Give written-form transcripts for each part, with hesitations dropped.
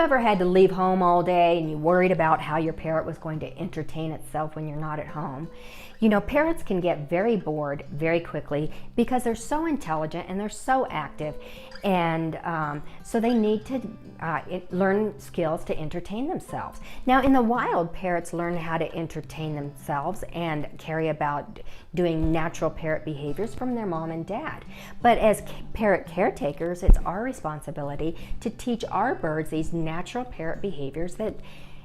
ever had to leave home all day and you worried about how your parrot was going to entertain itself when you're not at home? You know, parrots can get very bored very quickly because they're so intelligent and they're so active, and so they need to learn skills to entertain themselves. Now, in the wild, parrots learn how to entertain themselves and carry about doing natural parrot behaviors from their mom and dad. But as parrot caretakers, it's our responsibility to teach our birds these natural parrot behaviors that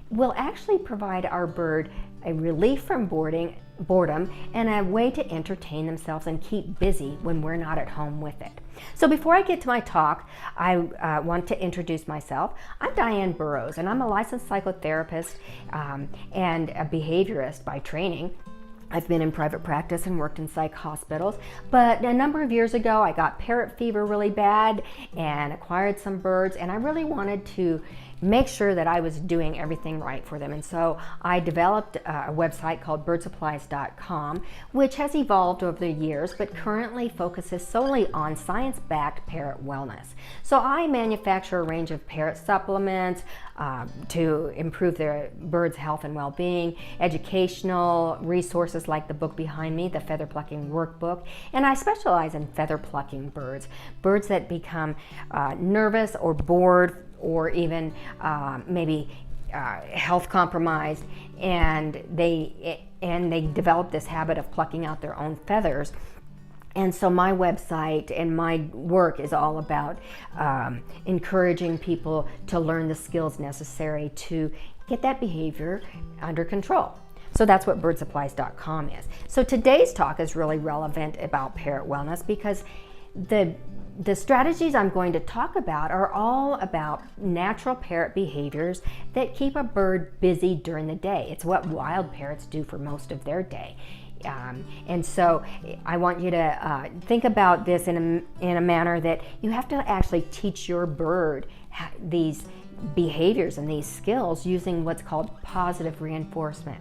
will actually provide our bird a relief from boredom and a way to entertain themselves and keep busy when we're not at home with it. So before I get to my talk, I want to introduce myself. I'm Diane Burrows, and I'm a licensed psychotherapist and a behaviorist by training. I've been in private practice and worked in psych hospitals, but a number of years ago I got parrot fever really bad and acquired some birds, and I really wanted to make sure that I was doing everything right for them. And so I developed a website called BirdSupplies.com, which has evolved over the years, but currently focuses solely on science-backed parrot wellness. So I manufacture a range of parrot supplements to improve their birds' health and well-being, educational resources like the book behind me, the Feather Plucking Workbook, and I specialize in feather plucking birds that become nervous or bored or even maybe health compromised, and they develop this habit of plucking out their own feathers. And so my website and my work is all about encouraging people to learn the skills necessary to get that behavior under control. So that's what birdsupplies.com is. So today's talk is really relevant about parrot wellness because the strategies I'm going to talk about are all about natural parrot behaviors that keep a bird busy during the day. It's what wild parrots do for most of their day. And so I want you to think about this in a manner that you have to actually teach your bird these behaviors and these skills using what's called positive reinforcement.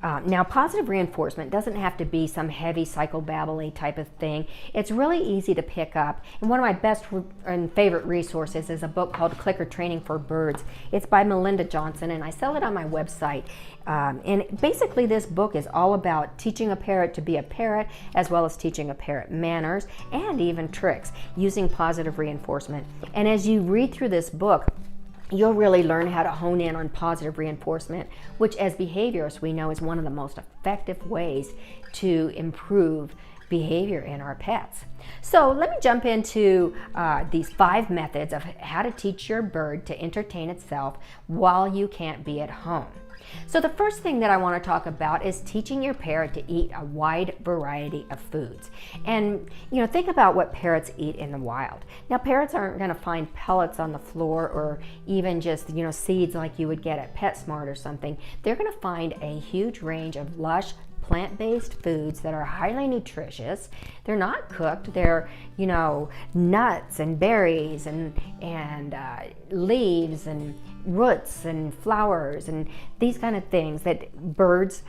Now, positive reinforcement doesn't have to be some heavy psychobabbly type of thing. It's really easy to pick up. And one of my best and favorite resources is a book called Clicker Training for Birds. It's by Melinda Johnson, and I sell it on my website. And basically this book is all about teaching a parrot to be a parrot, as well as teaching a parrot manners and even tricks using positive reinforcement. And as you read through this book, you'll really learn how to hone in on positive reinforcement, which as behaviorists we know is one of the most effective ways to improve behavior in our pets. So let me jump into these 5 methods of how to teach your bird to entertain itself while you can't be at home. So the first thing that I want to talk about is teaching your parrot to eat a wide variety of foods. And you know, think about what parrots eat in the wild. Now, parrots aren't going to find pellets on the floor or even just, you know, seeds like you would get at PetSmart or something. They're going to find a huge range of lush plant-based foods that are highly nutritious. They're not cooked. They're, you know, nuts and berries and leaves and roots and flowers and these kind of things that birds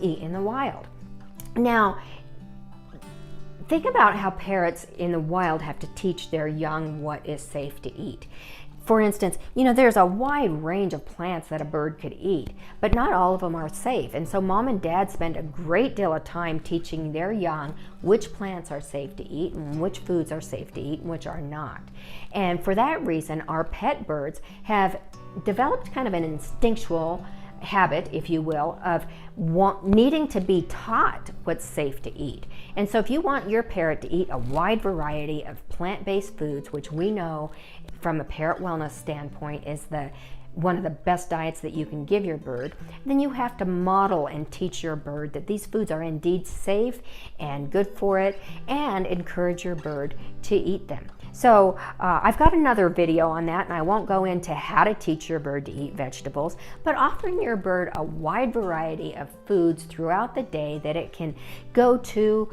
eat in the wild. Now, think about how parrots in the wild have to teach their young what is safe to eat. For instance, you know, there's a wide range of plants that a bird could eat, but not all of them are safe. And so mom and dad spend a great deal of time teaching their young which plants are safe to eat and which foods are safe to eat and which are not. And for that reason, our pet birds have developed kind of an instinctual habit, if you will, of needing to be taught what's safe to eat. And so if you want your parrot to eat a wide variety of plant-based foods, which we know from a parrot wellness standpoint is one of the best diets that you can give your bird, then you have to model and teach your bird that these foods are indeed safe and good for it, and encourage your bird to eat them. So I've got another video on that, and I won't go into how to teach your bird to eat vegetables, but offering your bird a wide variety of foods throughout the day that it can go to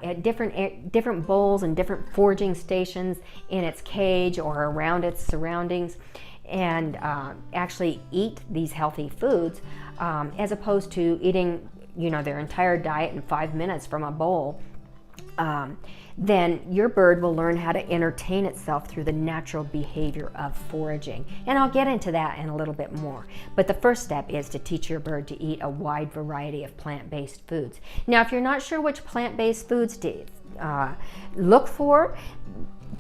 at different bowls and different foraging stations in its cage or around its surroundings, and actually eat these healthy foods as opposed to eating, you know, their entire diet in 5 minutes from a bowl then your bird will learn how to entertain itself through the natural behavior of foraging. And I'll get into that in a little bit more. But the first step is to teach your bird to eat a wide variety of plant-based foods. Now, if you're not sure which plant-based foods to look for,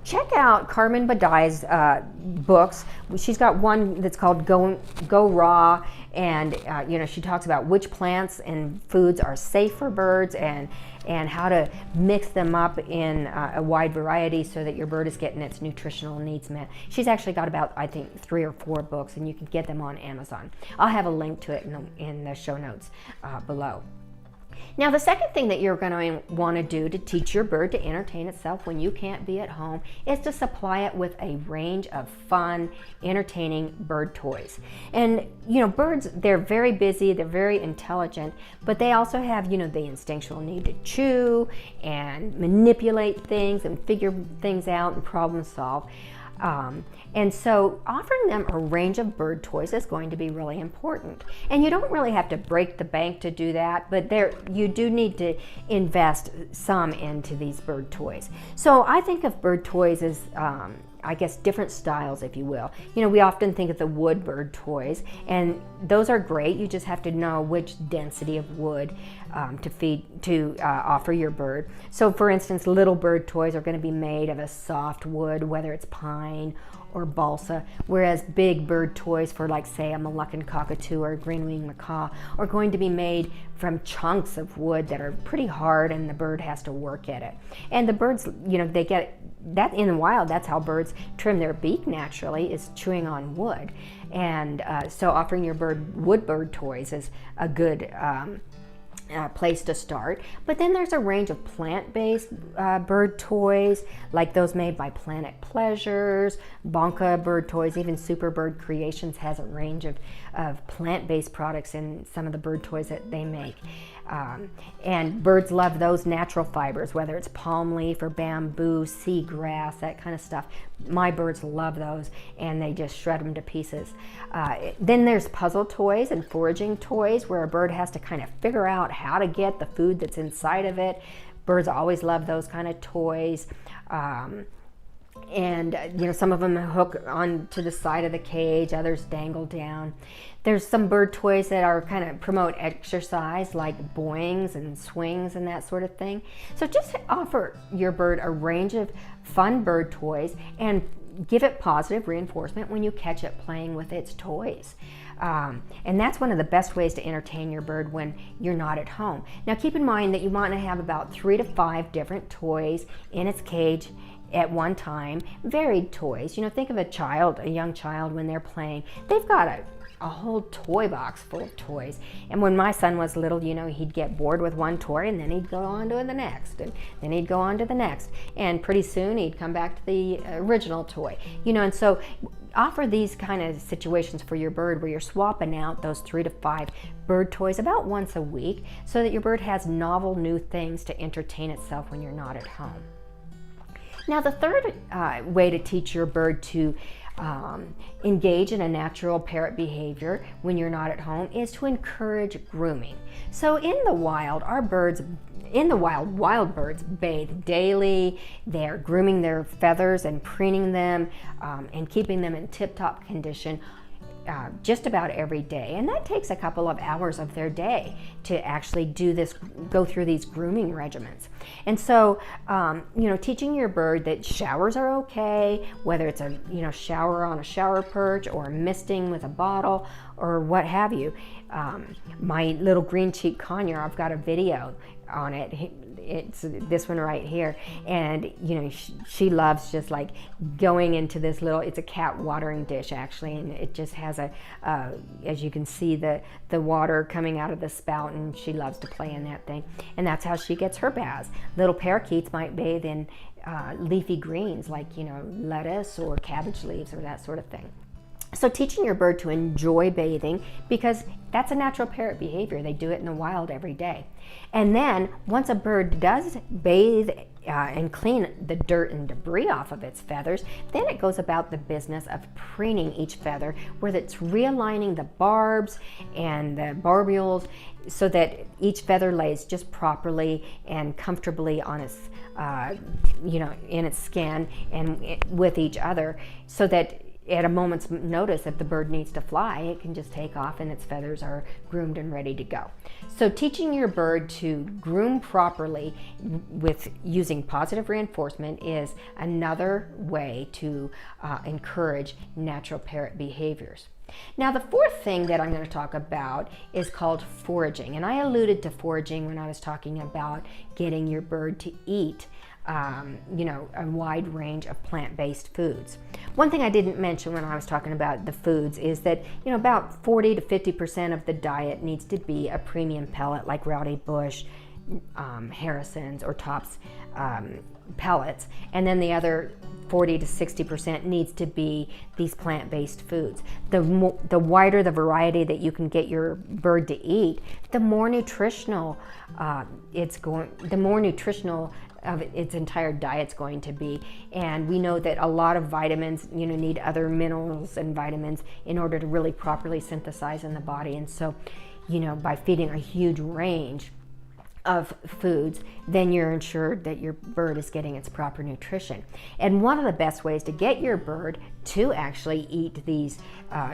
check out Carmen Badai's books. She's got one that's called Go Raw, and she talks about which plants and foods are safe for birds, and how to mix them up in a wide variety so that your bird is getting its nutritional needs met. She's actually got about, I think, 3 or 4 books, and you can get them on Amazon. I'll have a link to it in the show notes below. Now, the second thing that you're going to want to do to teach your bird to entertain itself when you can't be at home is to supply it with a range of fun, entertaining bird toys. And, birds, they're very busy, they're very intelligent, but they also have, the instinctual need to chew and manipulate things and figure things out and problem solve. And so offering them a range of bird toys is going to be really important. And you don't really have to break the bank to do that, but you do need to invest some into these bird toys. So I think of bird toys as I guess different styles, if you will. We often think of the wood bird toys, and those are great. You just have to know which density of wood to offer your bird. So for instance, little bird toys are going to be made of a soft wood, whether it's pine or balsa, whereas big bird toys for, like, say, a Moluccan Cockatoo or a green-winged macaw are going to be made from chunks of wood that are pretty hard, and the bird has to work at it. And the birds, they get that in the wild. That's how birds trim their beak naturally, is chewing on wood. And so offering your bird wood bird toys is a good place to start. But then there's a range of plant-based bird toys, like those made by Planet Pleasures, Bonka bird toys. Even Super Bird Creations has a range of plant-based products in some of the bird toys that they make. And birds love those natural fibers, whether it's palm leaf or bamboo, seagrass, that kind of stuff. My birds love those, and they just shred them to pieces. Then there's puzzle toys and foraging toys, where a bird has to kind of figure out how to get the food that's inside of it. Birds always love those kind of toys. And some of them hook on to the side of the cage, others dangle down. There's some bird toys that are kind of promote exercise, like boings and swings and that sort of thing. So just offer your bird a range of fun bird toys and give it positive reinforcement when you catch it playing with its toys. And that's one of the best ways to entertain your bird when you're not at home. Now, keep in mind that you want to have about 3 to 5 different toys in its cage at one time, varied toys. Think of a young child when they're playing. They've got a whole toy box full of toys. And when my son was little, he'd get bored with one toy, and then he'd go on to the next, and then he'd go on to the next. And pretty soon he'd come back to the original toy. And so offer these kind of situations for your bird where you're swapping out those 3 to 5 bird toys about once a week, so that your bird has novel new things to entertain itself when you're not at home. Now, the third way to teach your bird to engage in a natural parrot behavior when you're not at home is to encourage grooming. So in the wild, wild birds bathe daily. They're grooming their feathers and preening them and keeping them in tip-top condition just about every day. And that takes a couple of hours of their day to actually go through these grooming regimens. And so, teaching your bird that showers are okay, whether it's a shower on a shower perch or misting with a bottle or what have you. My little green-cheeked conure, I've got a video on it. It's this one right here, and she loves just like going into this it's a cat watering dish actually, and it just has as you can see, the water coming out of the spout, and she loves to play in that thing, and that's how she gets her baths. Little parakeets might bathe in leafy greens like lettuce or cabbage leaves or that sort of thing. So teaching your bird to enjoy bathing, because that's a natural parrot behavior. They do it in the wild every day. And then once a bird does bathe and clean the dirt and debris off of its feathers, then it goes about the business of preening each feather, where it's realigning the barbs and the barbules so that each feather lays just properly and comfortably on its, in its skin and with each other, so that at a moment's notice, if the bird needs to fly, it can just take off and its feathers are groomed and ready to go. So teaching your bird to groom properly with using positive reinforcement is another way to encourage natural parrot behaviors. Now, the fourth thing that I'm going to talk about is called foraging. And I alluded to foraging when I was talking about getting your bird to eat a wide range of plant-based foods. One thing I didn't mention when I was talking about the foods is that, about 40 to 50% of the diet needs to be a premium pellet like Rowdy Bush, Harrison's, or Tops pellets, and then the other 40 to 60% needs to be these plant-based foods. The wider the variety that you can get your bird to eat, the more nutritional of its entire diet's going to be. And we know that a lot of vitamins, need other minerals and vitamins in order to really properly synthesize in the body. And so, by feeding a huge range of foods, then you're ensured that your bird is getting its proper nutrition. And one of the best ways to get your bird to actually eat these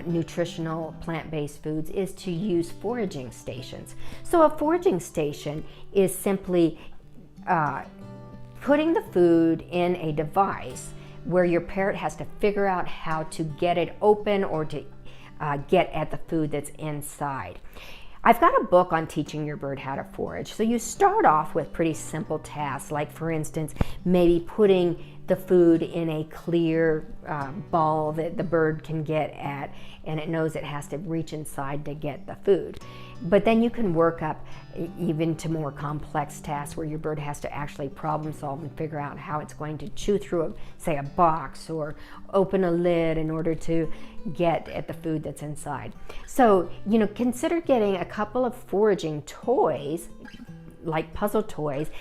nutritional plant-based foods is to use foraging stations. So a foraging station is simply putting the food in a device where your parrot has to figure out how to get it open or to get at the food that's inside. I've got a book on teaching your bird how to forage. So you start off with pretty simple tasks, like for instance, maybe putting the food in a clear ball that the bird can get at, and it knows it has to reach inside to get the food. But then you can work up even to more complex tasks where your bird has to actually problem solve and figure out how it's going to chew through, say, a box or open a lid in order to get at the food that's inside. So, consider getting a couple of foraging toys, like puzzle toys.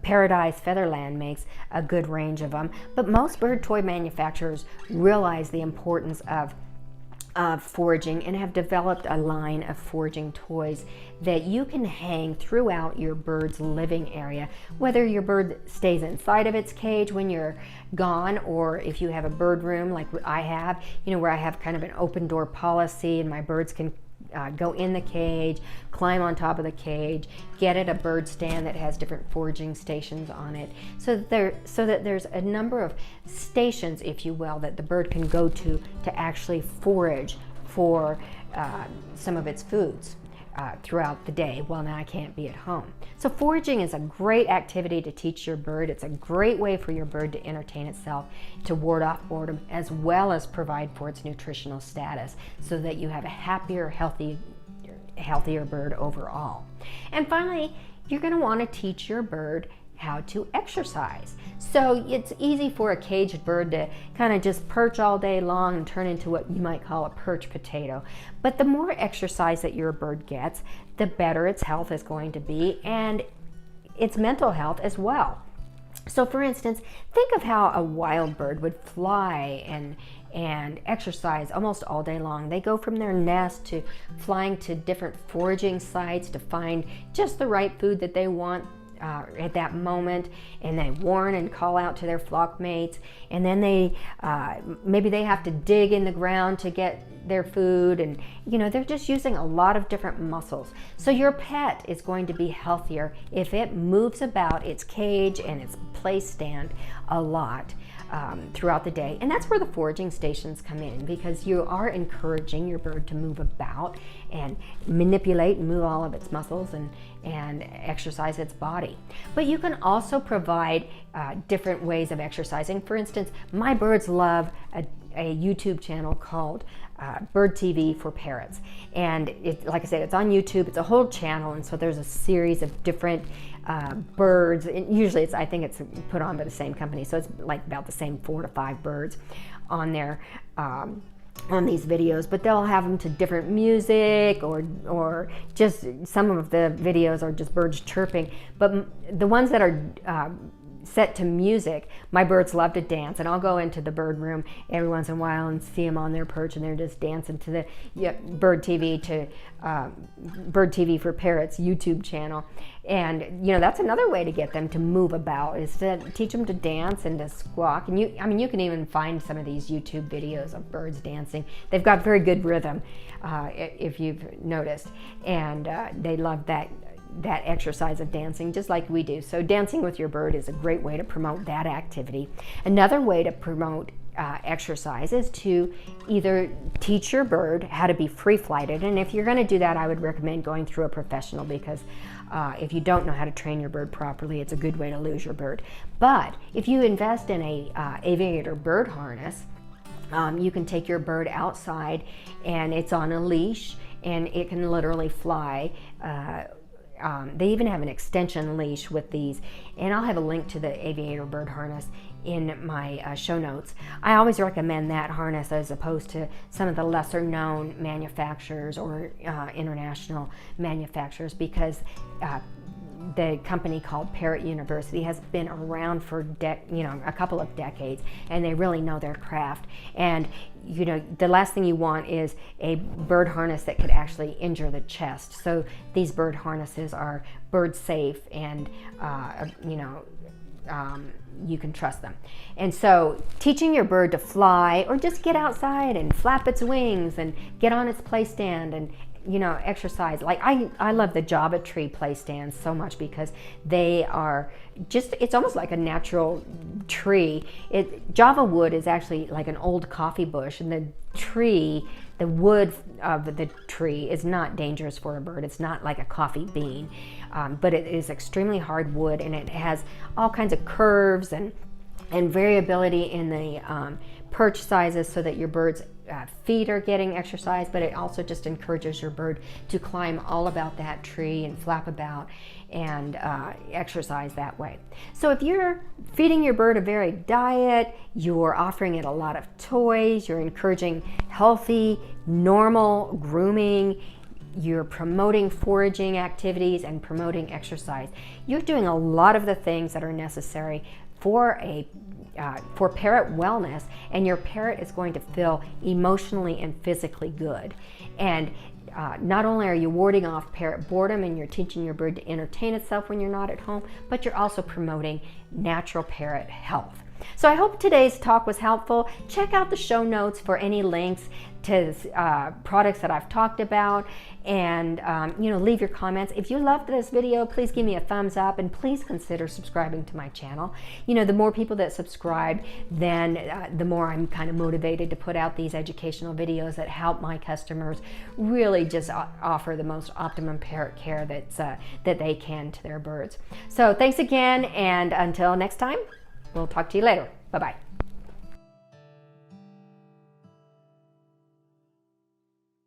Paradise Featherland makes a good range of them, but most bird toy manufacturers realize the importance of foraging and have developed a line of foraging toys that you can hang throughout your bird's living area, whether your bird stays inside of its cage when you're gone, or if you have a bird room like I have, where I have kind of an open door policy and my birds can go in the cage, climb on top of the cage, get at a bird stand that has different foraging stations on it, so that there's a number of stations, if you will, that the bird can go to actually forage for some of its foods throughout the day while I can't be at home. So foraging is a great activity to teach your bird. It's a great way for your bird to entertain itself, to ward off boredom, as well as provide for its nutritional status, so that you have a happier, healthier bird overall. And finally, you're going to want to teach your bird how to exercise. So it's easy for a caged bird to kind of just perch all day long and turn into what you might call a perch potato. But the more exercise that your bird gets, the better its health is going to be, and its mental health as well. So for instance, think of how a wild bird would fly and exercise almost all day long. They go from their nest to flying to different foraging sites to find just the right food that they want at that moment, and they warn and call out to their flock mates, and then they maybe they have to dig in the ground to get their food, and they're just using a lot of different muscles. So your pet is going to be healthier if it moves about its cage and its play stand a lot throughout the day. And that's where the foraging stations come in, because you are encouraging your bird to move about and manipulate and move all of its muscles and exercise its body. But you can also provide different ways of exercising. For instance, my birds love a YouTube channel called Bird TV for Parrots, and like I said, it's on YouTube. It's a whole channel, and so there's a series of different birds, and usually I think it's put on by the same company, so it's like about the same 4 to 5 birds on there. on these videos, but they'll have them to different music, or just some of the videos are just birds chirping. But the ones that are set to music, my birds love to dance, and I'll go into the bird room every once in a while and see them on their perch, and they're just dancing to the Bird TV for Parrots YouTube channel. And that's another way to get them to move about, is to teach them to dance and to squawk. And you can even find some of these YouTube videos of birds dancing. They've got very good rhythm, if you've noticed, and they love that exercise of dancing, just like we do. So dancing with your bird is a great way to promote that activity. Another way to promote exercise is to either teach your bird how to be free-flighted, and if you're going to do that, I would recommend going through a professional, because if you don't know how to train your bird properly, it's a good way to lose your bird. But if you invest in a aviator bird harness, you can take your bird outside, and it's on a leash, and it can literally fly. They even have an extension leash with these, and I'll have a link to the aviator bird harness in my show notes. I always recommend that harness as opposed to some of the lesser known manufacturers or international manufacturers, because the company called Parrot University has been around for a couple of decades, and they really know their craft. And the last thing you want is a bird harness that could actually injure the chest. So these bird harnesses are bird safe, and you can trust them. And so teaching your bird to fly, or just get outside and flap its wings and get on its play stand and exercise. Like I love the Java tree play stands so much, because they are just, it's almost like a natural tree. Java wood is actually like an old coffee bush, and the wood of the tree is not dangerous for a bird. It's not like a coffee bean, but it is extremely hard wood, and it has all kinds of curves and variability in the perch sizes, so that your bird's feet are getting exercise, but it also just encourages your bird to climb all about that tree and flap about and exercise that way. So if you're feeding your bird a varied diet, you're offering it a lot of toys, you're encouraging healthy, normal grooming, you're promoting foraging activities and promoting exercise, you're doing a lot of the things that are necessary for parrot wellness, and your parrot is going to feel emotionally and physically good. And not only are you warding off parrot boredom, and you're teaching your bird to entertain itself when you're not at home, but you're also promoting natural parrot health. So I hope today's talk was helpful. Check out the show notes for any links to products that I've talked about, and leave your comments. If you loved this video, please give me a thumbs up, and please consider subscribing to my channel. The more people that subscribe, then the more I'm kind of motivated to put out these educational videos that help my customers really just offer the most optimum parrot care that they can to their birds. So thanks again, and until next time, we'll talk to you later. Bye-bye.